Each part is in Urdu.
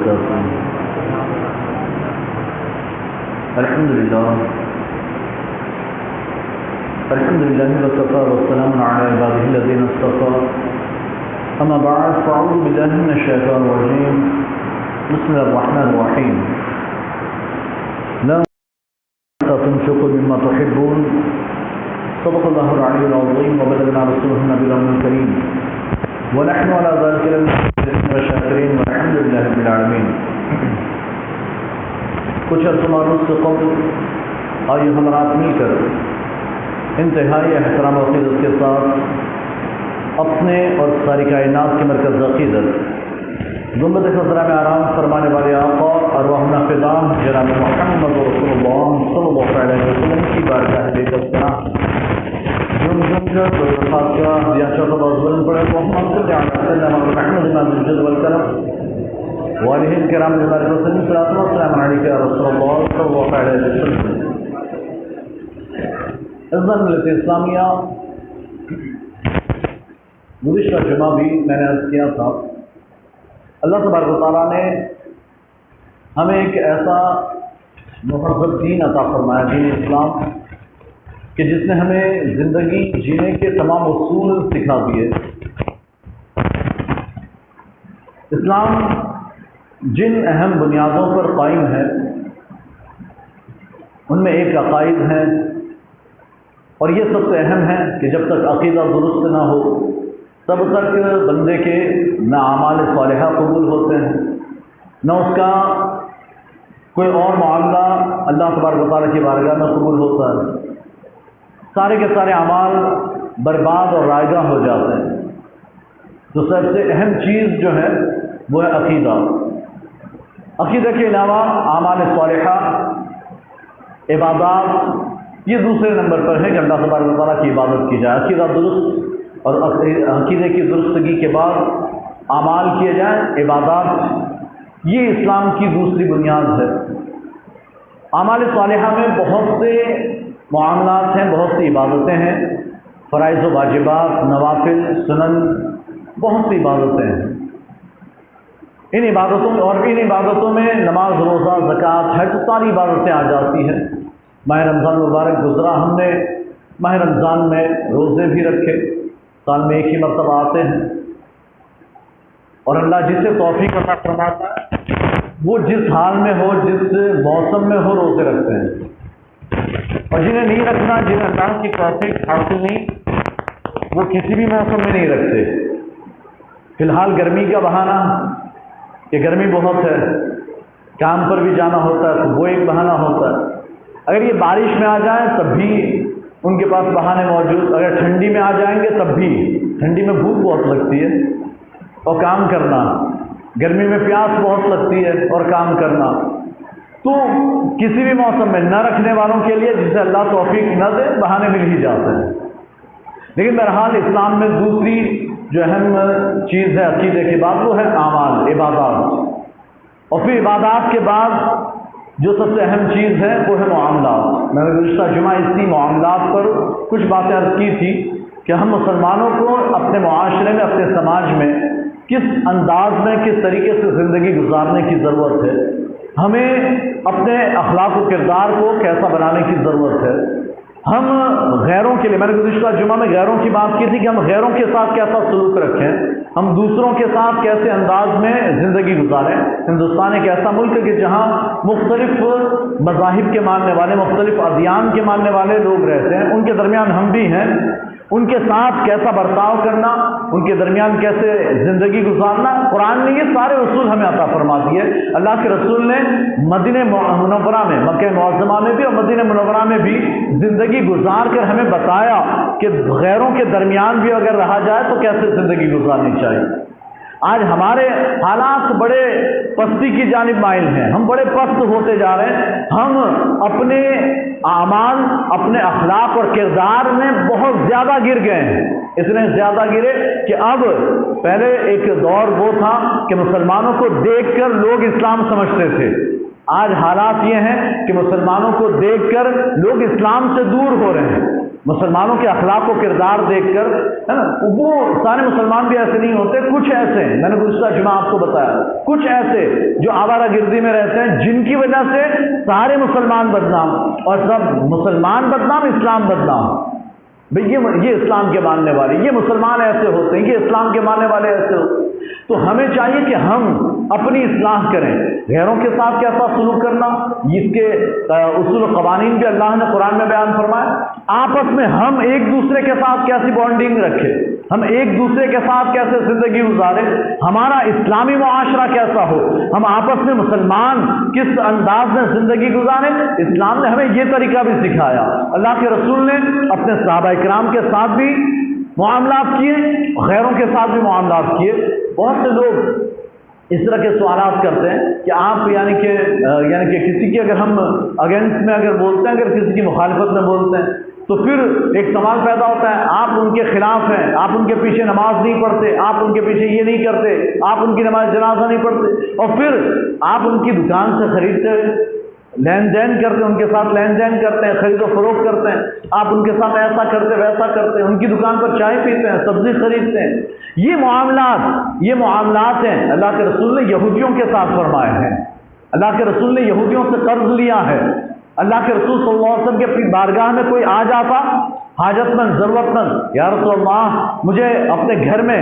وبركاته. الحمد لله وكفى والسلام على عباده الذين اصطفى. أما بعد فأعوذ بالله من الشيطان الرجيم. بسم الله الرحمن الرحيم. لا تنفقوا مما تحبون. صدق الله العلي العظيم وبلغنا رسوله النبي الكريم ونحن على ذلك لمن الشاكرين والحمد لله رب العالمين. کچھ عرصہ سے قبل آئیے حضرات مل کر انتہائی احترام و عقیدت کے ساتھ اپنے اور ساری کائنات کے مرکز عقیدت گنبد خضرا میں آرام فرمانے والے آقا ارواحنا فدام جناب محمد رسول اللہ صلی اللہ علیہ وسلم کی بارگاہ لے کر جم کر خاصہ دیا چوتھا بازن پڑے محمد محمد الجد والکرم والہ الکرام بارک وسلم صلاۃ والسلام علیک یا رسول اللہ صلی اللہ علیہ وسلم. عزت ملت اسلامیہ، گزشتہ جمعہ بھی میں نے عرض کیا تھا اللہ تبارک و تعالیٰ نے ہمیں ایک ایسا مہذب دین عطا فرمایا، دین اسلام، کہ جس نے ہمیں زندگی جینے کے تمام اصول سکھا دیے. اسلام جن اہم بنیادوں پر قائم ہے ان میں ایک عقائد ہیں، اور یہ سب سے اہم ہے کہ جب تک عقیدہ درست نہ ہو تب تک بندے کے نہ اعمال صالحہ قبول ہوتے ہیں، نہ اس کا کوئی اور معاملہ اللہ تبارک و تعالیٰ کی بارگاہ میں قبول ہوتا ہے. سارے کے سارے اعمال برباد اور رائگاں ہو جاتے ہیں. تو سب سے اہم چیز جو ہے وہ ہے عقیدہ. عقیدہ کے علاوہ اعمال صالحہ، عبادات، یہ دوسرے نمبر پر ہے کہ اللہ تبارک و تعالیٰ کی عبادت کی جائے. عقیدہ درست اور عقیدے کی درستگی کے بعد اعمال کیے جائیں، عبادات، یہ اسلام کی دوسری بنیاد ہے. اعمال صالحہ میں بہت سے معاملات ہیں، بہت سی عبادتیں ہیں، فرائض و واجبات، نوافل، سنن، بہت سی عبادتیں ہیں. ان عبادتوں میں نماز، روزہ، زکوٰۃ، حج، ساری عبادتیں آ جاتی ہیں. ماہ رمضان مبارک گزرا، ہم نے ماہ رمضان میں روزے بھی رکھے، سال میں ایک ہی مرتبہ آتے ہیں، اور اللہ جسے توفیق عطا فرماتا ہے وہ جس حال میں ہو، جس موسم میں ہو، روزے رکھتے ہیں. اور جنہیں نہیں رکھنا، جنہیں اللہ کی توفیق حاصل نہیں، وہ کسی بھی موسم میں نہیں رکھتے. فی الحال گرمی کا بہانہ کہ گرمی بہت ہے، کام پر بھی جانا ہوتا ہے تو وہ ایک بہانہ ہوتا ہے. اگر یہ بارش میں آ جائیں تب بھی ان کے پاس بہانے موجود. اگر ٹھنڈی میں آ جائیں گے تب بھی، ٹھنڈی میں بھوک بہت لگتی ہے اور کام کرنا، گرمی میں پیاس بہت لگتی ہے اور کام کرنا. تو کسی بھی موسم میں نہ رکھنے والوں کے لیے جسے اللہ توفیق نہ دے بہانے مل ہی جاتے ہیں. لیکن بہرحال اسلام میں دوسری جو اہم چیز ہے عقیدے کے بعد وہ ہے اعمال، عبادات. اور پھر عبادات کے بعد جو سب سے اہم چیز ہے وہ ہے معاملات. میں نے گزشتہ جمعہ اسی معاملات پر کچھ باتیں عرض کی تھی کہ ہم مسلمانوں کو اپنے معاشرے میں، اپنے سماج میں کس انداز میں، کس طریقے سے زندگی گزارنے کی ضرورت ہے. ہمیں اپنے اخلاق و کردار کو کیسا بنانے کی ضرورت ہے. ہم غیروں کے لیے، میں نے گزشتہ جمعہ میں غیروں کی بات کی تھی کہ ہم غیروں کے ساتھ کیسا سلوک رکھیں، ہم دوسروں کے ساتھ کیسے انداز میں زندگی گزاریں. ہندوستان ایک ایسا ملک ہے کہ جہاں مختلف مذاہب کے ماننے والے، مختلف ادیان کے ماننے والے لوگ رہتے ہیں. ان کے درمیان ہم بھی ہیں. ان کے ساتھ کیسا برتاؤ کرنا، ان کے درمیان کیسے زندگی گزارنا، قرآن نے یہ سارے اصول ہمیں عطا فرما دیے. اللہ کے رسول نے مدینہ منورہ میں، مکہ معظمہ میں بھی اور مدینہ منورہ میں بھی زندگی گزار کر ہمیں بتایا کہ غیروں کے درمیان بھی اگر رہا جائے تو کیسے زندگی گزارنی چاہیے. آج ہمارے حالات بڑے پستی کی جانب مائل ہیں، ہم بڑے پست ہوتے جا رہے ہیں. ہم اپنے اعمال، اپنے اخلاق اور کردار میں بہت زیادہ گر گئے ہیں. اتنے زیادہ گرے کہ اب پہلے ایک دور وہ تھا کہ مسلمانوں کو دیکھ کر لوگ اسلام سمجھتے تھے. آج حالات یہ ہیں کہ مسلمانوں کو دیکھ کر لوگ اسلام سے دور ہو رہے ہیں. مسلمانوں کے اخلاق و کردار دیکھ کر، ہے نا، وہ سارے مسلمان بھی ایسے نہیں ہوتے، کچھ ایسے ہیں، میں نے گزشتہ جمعہ آپ کو بتایا، کچھ ایسے جو آوارہ گردی میں رہتے ہیں، جن کی وجہ سے سارے مسلمان بدنام، اور سب مسلمان بدنام، اسلام بدنام۔ بھئی یہ اسلام کے ماننے والے، یہ مسلمان ایسے ہوتے ہیں، یہ اسلام کے ماننے والے ایسے ہوتے ہیں۔ تو ہمیں چاہیے کہ ہم اپنی اصلاح کریں، غیروں کے ساتھ کیسا سلوک کرنا، اس کے اصول و قوانین بھی اللہ نے قرآن میں بیان فرمایا۔ آپس میں ہم ایک دوسرے کے ساتھ کیسی بانڈنگ رکھیں، ہم ایک دوسرے کے ساتھ کیسے زندگی گزاریں، ہمارا اسلامی معاشرہ کیسا ہو، ہم آپس میں مسلمان کس انداز میں زندگی گزاریں۔ اسلام نے ہمیں یہ طریقہ بھی سکھایا، اللہ کے رسول نے اپنے صحابہ کرام کے ساتھ بھی معاملات کیے، غیروں کے ساتھ بھی معاملات کیے۔ بہت سے لوگ اس طرح کے سوالات کرتے ہیں کہ آپ یعنی کہ کسی کی اگر ہم اگینسٹ میں اگر بولتے ہیں، اگر کسی کی مخالفت میں بولتے ہیں، تو پھر ایک سوال پیدا ہوتا ہے، آپ ان کے خلاف ہیں، آپ ان کے پیچھے نماز نہیں پڑھتے، آپ ان کے پیچھے یہ نہیں کرتے، آپ ان کی نماز جنازہ نہیں پڑھتے، اور پھر آپ ان کی دکان سے خریدتے لین دین کرتے ہیں، ان کے ساتھ لین دین کرتے ہیں، خرید و فروخت کرتے ہیں، آپ ان کے ساتھ ایسا کرتے ویسا کرتے ہیں، ان کی دکان پر چائے پیتے ہیں، سبزی خریدتے ہیں۔ یہ معاملات ہیں اللہ کے رسول نے یہودیوں کے ساتھ فرمائے ہیں۔ اللہ کے رسول نے یہودیوں سے قرض لیا ہے۔ اللہ کے رسول صلی اللہ علیہ وسلم کے اپنی بارگاہ میں کوئی آ جاتا حاجت مند، ضرورت مند، یا رسول اللہ مجھے اپنے گھر میں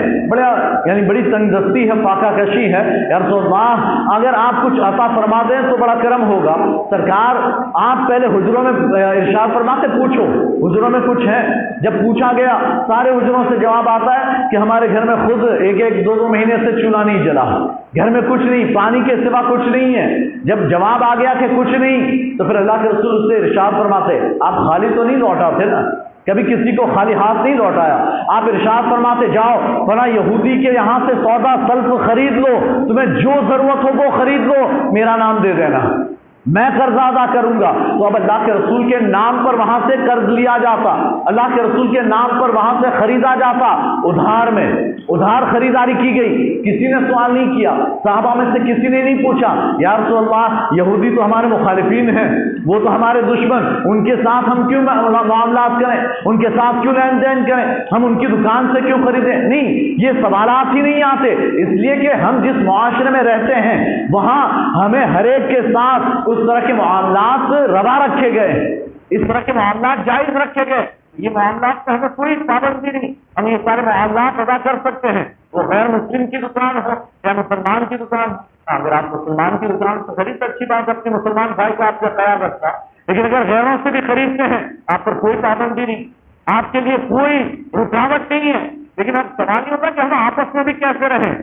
بڑی تنگ دستی ہے، فاقہ کشی ہے، یا رسول اللہ اگر آپ کچھ عطا فرما دیں تو بڑا کرم ہوگا۔ سرکار آپ پہلے حجروں میں ارشاد فرماتے پوچھو حجروں میں کچھ ہے۔ جب پوچھا گیا سارے حجروں سے جواب آتا ہے کہ ہمارے گھر میں خود ایک دو مہینے سے چولہا نہیں جلا، گھر میں کچھ نہیں، پانی کے سوا کچھ نہیں ہے۔ جب جواب آ گیا کہ کچھ نہیں، تو پھر اللہ کے رسول اس سے ارشاد فرماتے آپ خالی تو نہیں لوٹا تھے نا، کبھی کسی کو خالی ہاتھ نہیں لوٹایا۔ آپ ارشاد فرماتے جاؤ فلاں یہودی کے یہاں سے سودا سلف خرید لو، تمہیں جو ضرورت ہو وہ خرید لو، میرا نام دے دینا، میں قرض ادا کروں گا۔ تو اب اللہ کے رسول کے نام پر وہاں سے قرض لیا جاتا، اللہ کے رسول کے نام پر وہاں سے خریدا جاتا، ادھار خریداری کی گئی، کسی نے سوال نہیں کیا، صحابہ میں سے کسی نے نہیں پوچھا یا رسول اللہ یہودی تو ہمارے مخالفین ہیں، وہ تو ہمارے دشمن، ان کے ساتھ ہم کیوں معاملات کریں، ان کے ساتھ کیوں لین دین کریں، ہم ان کی دکان سے کیوں خریدیں؟ نہیں، یہ سوالات ہی نہیں آتے، اس لیے کہ ہم جس معاشرے میں رہتے ہیں وہاں ہمیں ہر ایک کے ساتھ اس طرح کے معاملات روا رکھے گئے، اس طرح کے معاملات جائز رکھے گئے۔ یہ معاملات پہ ہمیں کوئی پابندی نہیں، ہم یہ سارے معاملات ادا کر سکتے ہیں، وہ غیر مسلم کی دکان ہو یا مسلمان کی دکان ہو۔ اگر آپ مسلمان کی دکان سے خرید اچھی بات، اپنے مسلمان بھائی کا آپ کا خیال رکھتا، لیکن اگر غیروں سے بھی خریدتے ہیں آپ پر کوئی پابندی نہیں، آپ کے لیے کوئی رکاوٹ نہیں ہے۔ لیکن اب سوال یہ ہوتا ہے کہ ہم آپس میں بھی کیسے رہیں،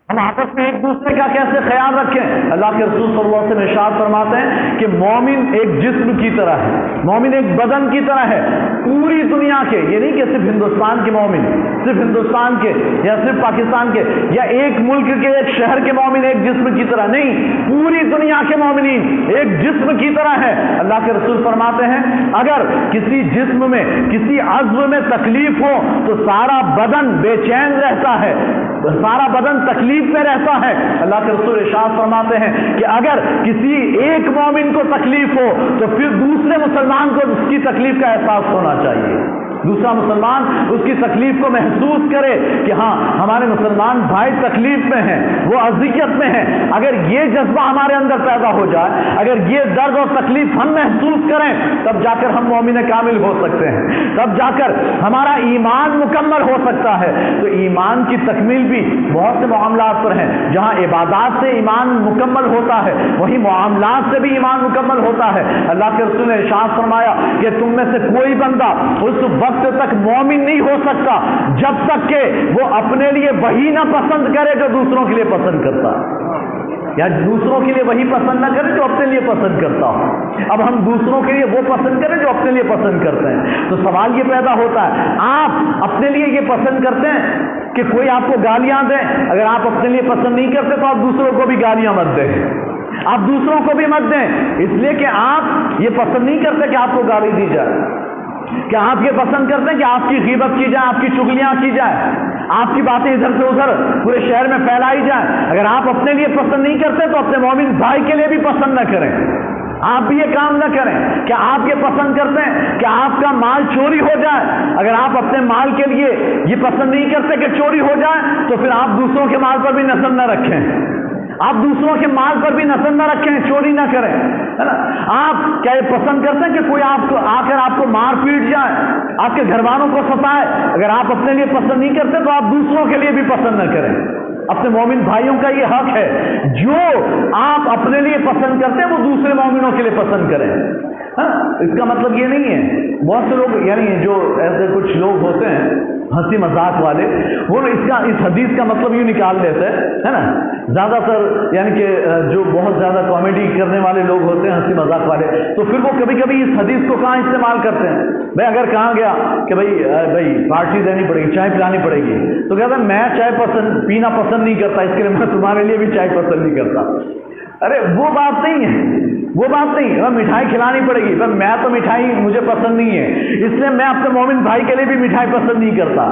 ہم آپس میں ایک دوسرے کا کیسے خیال رکھیں۔ اللہ کے رسول صلی اللہ علیہ وسلم ارشاد فرماتے ہیں کہ مومن ایک جسم کی طرح ہے، مومن ایک بدن کی طرح ہے، پوری دنیا کے، یہ نہیں کہ صرف ہندوستان کے مومن، صرف ہندوستان کے یا صرف پاکستان کے یا ایک ملک کے ایک شہر کے مومن ایک جسم کی طرح نہیں، پوری دنیا کے مومنین ایک جسم کی طرح ہے۔ اللہ کے رسول فرماتے ہیں اگر کسی جسم میں کسی عضو میں تکلیف ہو تو سارا بدن بے چین رہتا ہے، سارا بدن تکلیف میں رہتا ہے۔ اللہ کے رسول ارشاد فرماتے ہیں کہ اگر کسی ایک مومن کو تکلیف ہو تو پھر دوسرے مسلمان کو اس کی تکلیف کا احساس ہونا چاہیے، دوسرا مسلمان اس کی تکلیف کو محسوس کرے کہ ہاں ہمارے مسلمان بھائی تکلیف میں ہیں، وہ اذیت میں ہیں۔ اگر یہ جذبہ ہمارے اندر پیدا ہو جائے، اگر یہ درد اور تکلیف ہم محسوس کریں، تب جا کر ہم مومن کامل ہو سکتے ہیں، تب جا کر ہمارا ایمان مکمل ہو سکتا ہے۔ تو ایمان کی تکمیل بھی بہت سے معاملات پر ہیں، جہاں عبادات سے ایمان مکمل ہوتا ہے وہی معاملات سے بھی ایمان مکمل ہوتا ہے۔ اللہ کے رسول نے ارشاد فرمایا کہ تم میں سے کوئی بندہ اس وقت تک مومن نہیں ہو سکتا جب تک کہ وہ اپنے لیے وہی نہ پسند کرے جو دوسروں کے لیے پسند کرتا ہے، یا دوسروں کے لیے وہی پسند نہ کرے جو اپنے لیے پسند کرتا ہو۔ اب ہم دوسروں کے لیے وہ پسند کریں جو اپنے لیے پسند کرتے ہیں، تو سوال یہ پیدا ہوتا ہے آپ اپنے لیے یہ پسند کرتے ہیں کہ کوئی آپ کو گالیاں دے؟ اگر آپ اپنے لیے پسند نہیں کرتے تو آپ دوسروں کو بھی گالیاں مت دیں، آپ دوسروں کو بھی مت دیں، اس لیے کہ آپ یہ پسند نہیں کرتے کہ آپ کو گالی دی جائے، کہ آپ یہ پسند کرتے ہیں کہ آپ کی غیبت کی جائے، آپ کی چغلیاں کی جائے، آپ کی باتیں ادھر سے ادھر پورے شہر میں پھیلائی جائیں۔ اگر آپ اپنے لیے پسند نہیں کرتے تو اپنے مومن بھائی کے لیے بھی پسند نہ کریں۔ آپ بھی یہ کام نہ کریں. کیا آپ یہ پسند کرتے ہیں کہ آپ کا مال چوری ہو جائے؟ اگر آپ اپنے مال کے لیے یہ پسند نہیں کرتے کہ چوری ہو جائے تو پھر آپ دوسروں کے مال پر بھی نظر نہ رکھیں. آپ دوسروں کے مال پر بھی نظر نہ رکھیں، چوری نہ کریں، ہے نا. آپ کیا یہ پسند کرتے ہیں کہ کوئی آپ کو آ کر آپ کو مار پیٹ جائے، آپ کے گھر والوں کو ستائے؟ اگر آپ اپنے لیے پسند نہیں کرتے تو آپ دوسروں کے لیے بھی پسند نہ کریں. اپنے مومن بھائیوں کا یہ حق ہے، جو آپ اپنے لیے پسند کرتے ہیں وہ دوسرے مومنوں کے لیے پسند کریں. اس کا مطلب یہ نہیں ہے، بہت سے لوگ یعنی جو ایسے کچھ لوگ ہوتے ہیں ہنسی مذاق والے، وہ اس حدیث کا مطلب یوں نکال لیتے ہیں، ہے نا. زیادہ تر یعنی کہ جو بہت زیادہ کامیڈی کرنے والے لوگ ہوتے ہیں ہنسی مذاق والے، تو پھر وہ کبھی کبھی اس حدیث کو کہاں استعمال کرتے ہیں؟ بھائی اگر کہا گیا کہ بھائی پارٹی دینی پڑے گی، چائے پلانی پڑے گی، تو کہتا ہے میں چائے پینا پسند نہیں کرتا، اس کے لیے میں تمہارے لیے بھی چائے پسند نہیں کرتا. ارے وہ بات نہیں ہے، وہ بات نہیں. مٹھائی کھلانی پڑے گی، پر میں تو مٹھائی مجھے پسند نہیں ہے، اس لیے میں اپنے مومن بھائی کے لیے بھی مٹھائی پسند نہیں کرتا.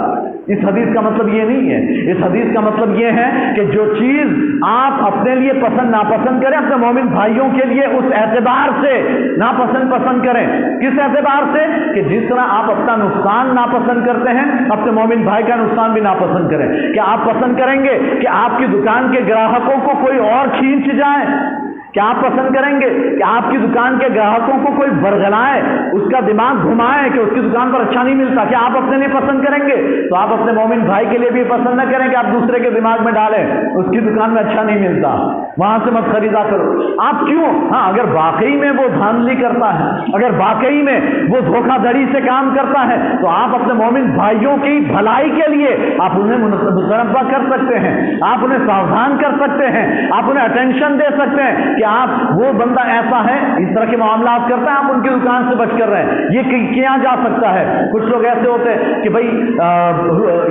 اس حدیث کا مطلب یہ نہیں ہے. اس حدیث کا مطلب یہ ہے کہ جو چیز آپ اپنے لیے پسند ناپسند کریں، اپنے مومن بھائیوں کے لیے اس اعتبار سے ناپسند پسند کریں. کس اعتبار سے؟ کہ جس طرح آپ اپنا نقصان ناپسند کرتے ہیں، اپنے مومن بھائی کا نقصان بھی ناپسند کریں. کیا آپ پسند کریں گے کہ آپ کی دکان کے گراہکوں کو کوئی اور کھینچ جائے؟ کیا آپ پسند کریں گے کہ آپ کی دکان کے گراہکوں کو کوئی برگلائے، اس کا دماغ گھمائے کہ اس کی دکان پر اچھا نہیں ملتا؟ کیا آپ اپنے لیے پسند کریں گے؟ تو آپ اپنے مومن بھائی کے لیے بھی پسند نہ کریں کہ آپ دوسرے کے دماغ میں ڈالیں اس کی دکان میں اچھا نہیں ملتا، وہاں سے مت خریدا کرو. آپ کیوں؟ ہاں اگر واقعی میں وہ دھاندلی کرتا ہے، اگر واقعی میں وہ دھوکہ دڑی سے کام کرتا ہے، تو آپ اپنے مومن بھائیوں کی بھلائی کے لیے آپ انہیں متنبہ کر سکتے ہیں، آپ انہیں ساودھان کر سکتے ہیں، آپ انہیں اٹینشن دے سکتے ہیں کہ آپ وہ بندہ ایسا ہے، اس طرح کے معاملات کرتا ہے، آپ ان کی دکان سے بچ کر رہے ہیں. یہ کیا جا سکتا ہے؟ کچھ لوگ ایسے ہوتے ہیں کہ بھائی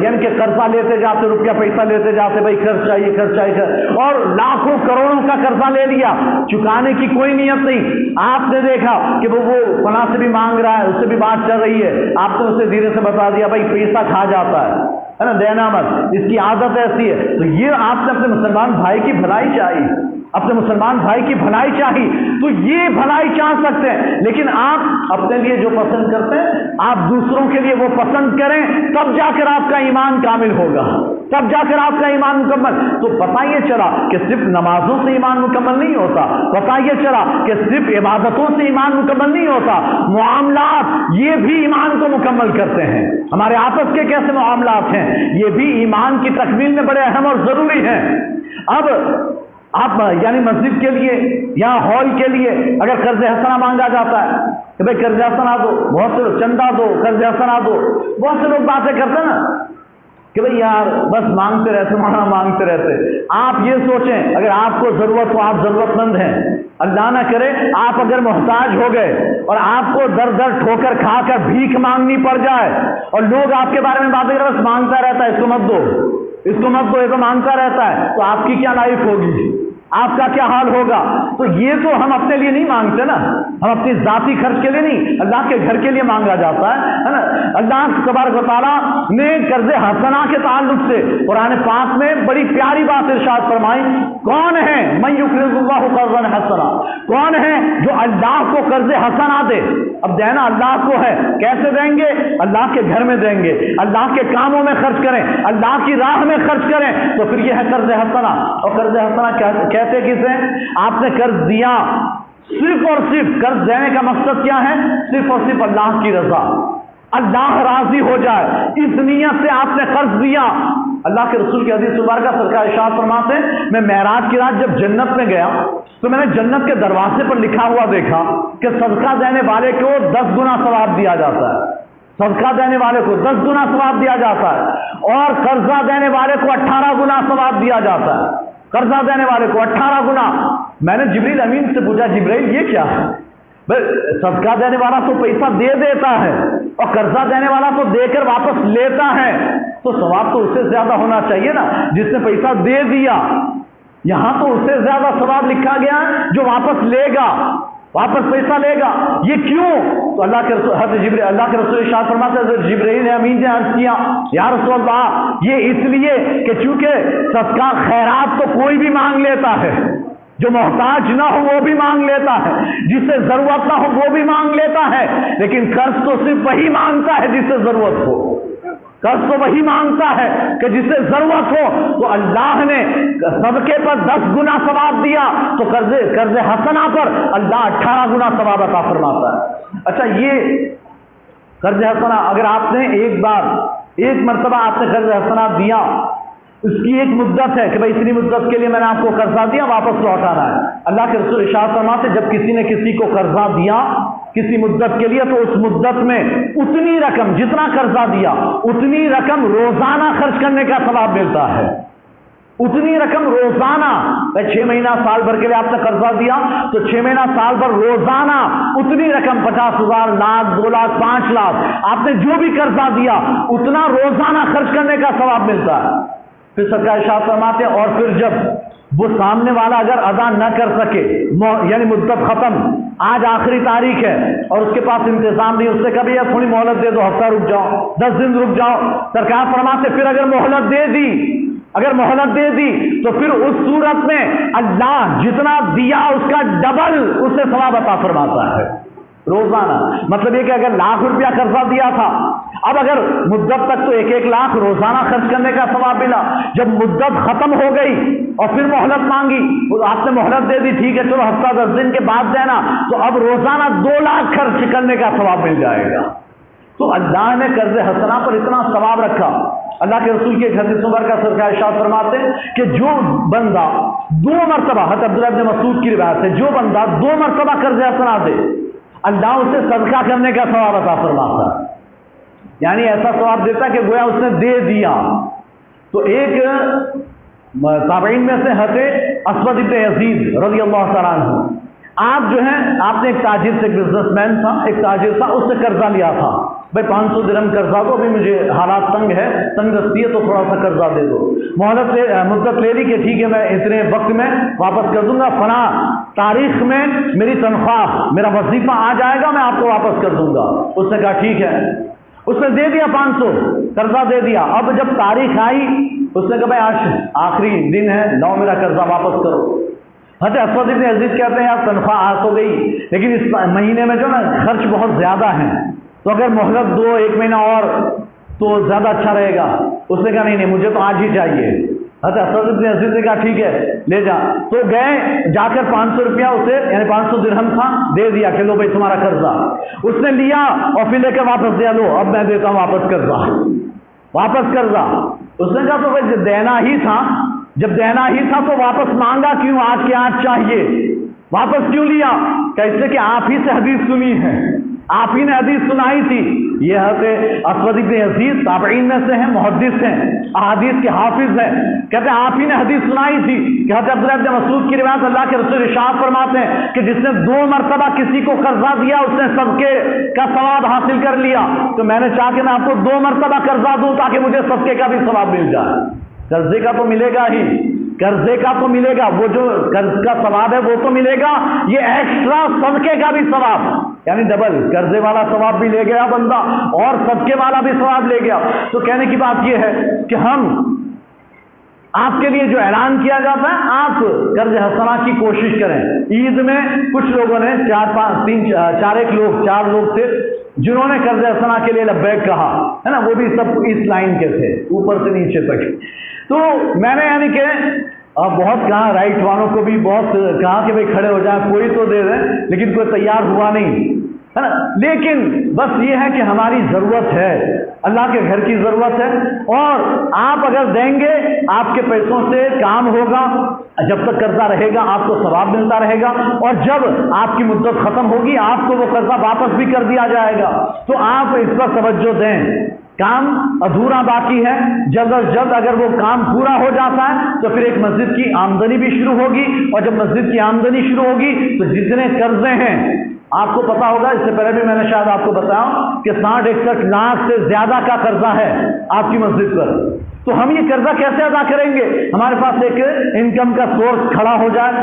یعنی کہ قرضہ لیتے جاتے، روپیہ پیسہ لیتے جاتے، بھائی قرض چاہیے، اور لاکھوں کروڑوں کا قرضہ لے لیا، چکانے کی کوئی نیت نہیں. آپ نے دیکھا کہ وہ فلاں سے بھی مانگ رہا ہے، اس سے بھی بات چل رہی ہے، آپ نے اسے دھیرے سے بتا دیا بھائی پیسہ کھا جاتا ہے نا، دینا مت، اس کی عادت ایسی ہے. تو یہ آپ نے اپنے مسلمان بھائی کی بھلائی چاہیے، اپنے مسلمان بھائی کی بھلائی چاہیے، تو یہ بھلائی چاہ سکتے ہیں. لیکن آپ اپنے لیے جو پسند کرتے ہیں آپ دوسروں کے لیے وہ پسند کریں، تب جا کر آپ کا ایمان کامل ہوگا، تب جا کر آپ کا ایمان مکمل. تو پتہ یہ چلا کہ صرف نمازوں سے ایمان مکمل نہیں ہوتا، پتہ یہ چلا کہ صرف عبادتوں سے ایمان مکمل نہیں ہوتا، معاملات یہ بھی ایمان کو مکمل کرتے ہیں. ہمارے آپس کے کیسے معاملات ہیں، یہ بھی ایمان کی تکمیل میں بڑے اہم اور ضروری ہیں. اب آپ یعنی مسجد کے لیے یا ہال کے لیے اگر قرض حسنہ مانگا جاتا ہے کہ بھائی قرض حسنہ دو، بہت سے لوگ چندہ دو، قرض حسنہ دو، بہت سے لوگ باتیں کرتے ہیں نا کہ بھائی یار بس مانگتے رہتے، مانا مانگتے رہتے. آپ یہ سوچیں اگر آپ کو ضرورت ہو، آپ ضرورت مند ہیں، اللہ نہ کرے آپ اگر محتاج ہو گئے اور آپ کو در در ٹھوکر کھا کر بھیک مانگنی پڑ جائے اور لوگ آپ کے بارے میں باتیں کریں بس مانگتا رہتا ہے، اس کو مت دو، اس کو مت دو، یہ تو مانگتا رہتا ہے، تو آپ کی کیا لائف ہوگی، آپ کا کیا حال ہوگا؟ تو یہ تو ہم اپنے لیے نہیں مانگتے نا، ہم اپنی ذاتی خرچ کے لیے نہیں، اللہ کے گھر کے لیے مانگا جاتا ہے نا. اللہ تبارک و تعالیٰ نے قرض حسنہ کے تعلق سے قرآن پاک میں بڑی پیاری بات ارشاد فرمائی. کون ہے من یقرض اللہ قرضا حسنا، کون ہے جو اللہ کو قرض حسنہ دے؟ اب دینا اللہ کو ہے، کیسے دیں گے؟ اللہ کے گھر میں دیں گے، اللہ کے کاموں میں خرچ کریں، اللہ کی راہ میں خرچ کریں، تو پھر یہ ہے قرض حسنہ. اور قرض حسنہ کہتے کسے؟ آپ نے قرض دیا، صرف اور صرف قرض دینے کا مقصد کیا ہے؟ صرف اور صرف اللہ کی رضا، اللہ راضی ہو جائے، اس نیت سے آپ نے قرض دیا. اللہ کے رسول کی حدیث مبارکہ سرکار ارشاد فرماتے ہیں میں معراج کی رات جب جنت میں گیا تو میں نے جنت کے دروازے پر لکھا ہوا دیکھا کہ صدقہ دینے والے کو 10 گنا ثواب دیا جاتا ہے، صدقہ دینے والے کو 10 گنا ثواب دیا جاتا ہے، اور قرضہ دینے والے کو 18 گنا ثواب دیا جاتا ہے، قرضہ دینے والے کو 18 گنا. میں نے جبریل امین سے پوچھا جبریل یہ کیا ہے؟ صدقہ دینے والا تو پیسہ دے دیتا ہے اور قرضہ دینے والا تو دے کر واپس لیتا ہے، تو ثواب تو اس سے زیادہ ہونا چاہیے نا جس نے پیسہ دے دیا. یہاں تو اس سے زیادہ ثواب لکھا گیا جو واپس لے گا، واپس پیسہ لے گا. یہ کیوں؟ تو اللہ کے رسول حضرت جبریل اللہ کے رسول ارشاد فرماتے ہیں حضرت جبریل امین نے عرض کیا یا رسول اللہ یہ اس لیے کہ چونکہ صدقہ خیرات تو کوئی بھی مانگ لیتا ہے، جو محتاج نہ ہو وہ بھی مانگ لیتا ہے، جسے ضرورت نہ ہو وہ بھی مانگ لیتا ہے، لیکن قرض تو صرف وہی مانگتا ہے جسے ضرورت ہو۔ قرض تو وہی مانگتا ہے کہ جسے ضرورت ہو۔ تو اللہ نے صدقے پر 10 گنا ثواب دیا تو قرض حسنہ پر اللہ 18 گنا ثواب عطا فرماتا ہے۔ اچھا، یہ قرض حسنہ اگر آپ نے ایک مرتبہ آپ نے قرض حسنہ دیا، اس کی ایک مدت ہے کہ بھائی اتنی مدت کے لیے میں نے آپ کو قرضہ دیا، واپس لوٹانا ہے۔ اللہ کے رسول ارشاد فرماتے جب کسی نے کسی کو قرضہ دیا کسی مدت کے لیے تو اس مدت میں اتنی رقم، جتنا قرضہ دیا اتنی رقم روزانہ خرچ کرنے کا ثواب ملتا ہے۔ اتنی رقم روزانہ، 6 مہینہ سال بھر کے لیے آپ نے قرضہ دیا تو 6 مہینہ سال بھر روزانہ اتنی رقم 50,000، لاکھ، 2 لاکھ، 5 لاکھ آپ نے جو بھی قرضہ دیا اتنا روزانہ خرچ کرنے کا ثواب ملتا ہے۔ پھر سرکار ارشاد فرماتے ہیں اور پھر جب وہ سامنے والا اگر ادا نہ کر سکے، یعنی مدت ختم، آج آخری تاریخ ہے اور اس کے پاس انتظام نہیں، اس سے کبھی یار تھوڑی مہلت دے دو، ہفتہ رک جاؤ، 10 دن رک جاؤ، سرکار فرماتے پھر اگر مہلت دے دی تو پھر اس صورت میں اللہ جتنا دیا اس کا ڈبل اسے ثواب عطا فرماتا ہے روزانہ۔ مطلب یہ کہ اگر 1,00,000 روپیہ قرضہ دیا تھا، اب اگر مدت تک تو 1 لاکھ روزانہ خرچ کرنے کا ثواب ملا، جب مدت ختم ہو گئی اور پھر مہلت مانگی، آپ نے مہلت دے دی، ٹھیک ہے چلو ہفتہ 10 دن کے بعد دینا، تو اب روزانہ 2 لاکھ خرچ کرنے کا ثواب مل جائے گا۔ تو اللہ نے قرض حسنہ پر اتنا ثواب رکھا۔ اللہ کے رسول کے ایک حدیث مبارکہ سرکار ارشاد فرماتے ہیں کہ جو بندہ 2 مرتبہ، حضرت عبداللہ بن مسعود کی روایت ہے، جو بندہ 2 مرتبہ قرض حسنہ دے اللہ اسے صدقہ کرنے کا ثواب عطا فرماتا ہے، یعنی ایسا ثواب دیتا کہ گویا اس نے دے دیا۔ تو ایک تابعین میں سے حضرت اسود بن یزید رضی اللہ تعالیٰ عنہ، آپ جو ہیں آپ نے ایک تاجر سے، ایک بزنس مین تھا، ایک تاجر تھا، اس سے قرضہ لیا تھا، بھائی 500 درہم قرضہ دو، ابھی مجھے حالات تنگ دستی ہے تو تھوڑا سا قرضہ دے دو۔ مدت لے لی کہ ٹھیک ہے میں اتنے وقت میں واپس کر دوں گا، فلاں تاریخ میں میری تنخواہ، میرا وظیفہ آ جائے گا، میں آپ کو واپس کر دوں گا۔ اس نے کہا ٹھیک ہے، اس نے دے دیا 500 قرضہ دے دیا۔ اب جب تاریخ آئی اس نے کہا بھائی آج آخری دن ہے، لاؤ میرا قرضہ واپس کرو۔ حضرت اسود بن یزید کہتے ہیں یار تنخواہ آ تو گئی لیکن اس مہینے میں جو نا خرچ بہت زیادہ ہیں، تو اگر مہلت دو 1 مہینہ اور تو زیادہ اچھا رہے گا۔ اس نے کہا نہیں مجھے تو آج ہی چاہیے۔ حضرت اسود بن یزید نے کہا ٹھیک ہے لے جا۔ تو گئے، جا کر 500 روپیہ اسے، یعنی 500 درہم تھا، دے دیا کہ لو بھائی تمہارا قرضہ۔ اس نے لیا اور پھر لے کے واپس دیا، لو اب میں دیتا ہوں واپس قرضہ۔ اس نے کہا تو بھائی جب دینا ہی تھا تو واپس مانگا کیوں؟ آج کے آج چاہیے، واپس کیوں لیا؟ کیسے کہ آپ ہی سے حدیث سنی ہے، آپ ہی نے حدیث سنائی تھی۔ یہ حضرت اسود بن یزید تابعین میں سے ہیں، محدث ہیں، احادیث کے حافظ ہیں، کہتے ہیں آپ ہی نے حدیث سنائی تھی کہ حضرت عبداللہ بن مسعود کی روایت، اللہ کے رسول ارشاد فرماتے ہیں کہ جس نے 2 مرتبہ کسی کو قرضہ دیا اس نے صدقے کا ثواب حاصل کر لیا۔ تو میں نے چاہا کہ میں آپ کو 2 مرتبہ قرضہ دوں تاکہ مجھے صدقے کا بھی ثواب مل جائے۔ قرضے کا تو ملے گا ہی، قرضے کا تو ملے گا، وہ جو قرض کا ثواب ہے وہ تو ملے گا، یہ ایکسٹرا صدقے کا بھی ثواب، یعنی ڈبل، قرضے والا ثواب بھی لے گیا بندہ اور صدقے والا بھی ثواب لے گیا۔ تو کہنے کی بات یہ ہے کہ ہم آپ کے لیے جو اعلان کیا جاتا ہے آپ قرض حسنہ کی کوشش کریں۔ عید میں کچھ لوگوں نے 4 لوگ تھے جنہوں نے قرض حسنہ کے لیے لبیک کہا ہے نا، وہ بھی سب اس لائن کے تھے اوپر سے نیچے تک۔ تو میں نے یعنی کہ بہت کہا، رائٹ والوں کو بھی بہت کہا کہ بھئی کھڑے ہو جائیں، کوئی تو دے دیں، لیکن کوئی تیار ہوا نہیں ہے نا۔ لیکن بس یہ ہے کہ ہماری ضرورت ہے، اللہ کے گھر کی ضرورت ہے، اور آپ اگر دیں گے آپ کے پیسوں سے کام ہوگا، جب تک قرضہ رہے گا آپ کو ثواب ملتا رہے گا، اور جب آپ کی مدت ختم ہوگی آپ کو وہ قرضہ واپس بھی کر دیا جائے گا۔ تو آپ اس پر توجہ دیں۔ کام ادھورا باقی ہے، جلد از جلد اگر وہ کام پورا ہو جاتا ہے تو پھر ایک مسجد کی آمدنی بھی شروع ہوگی، اور جب مسجد کی آمدنی شروع ہوگی تو جتنے قرضے ہیں آپ کو پتا ہوگا، اس سے پہلے بھی میں نے شاید آپ کو بتایا کہ 60-61 لاکھ سے زیادہ کا قرضہ ہے آپ کی مسجد پر۔ تو ہم یہ قرضہ کیسے ادا کریں گے؟ ہمارے پاس ایک انکم کا سورس کھڑا ہو جائے،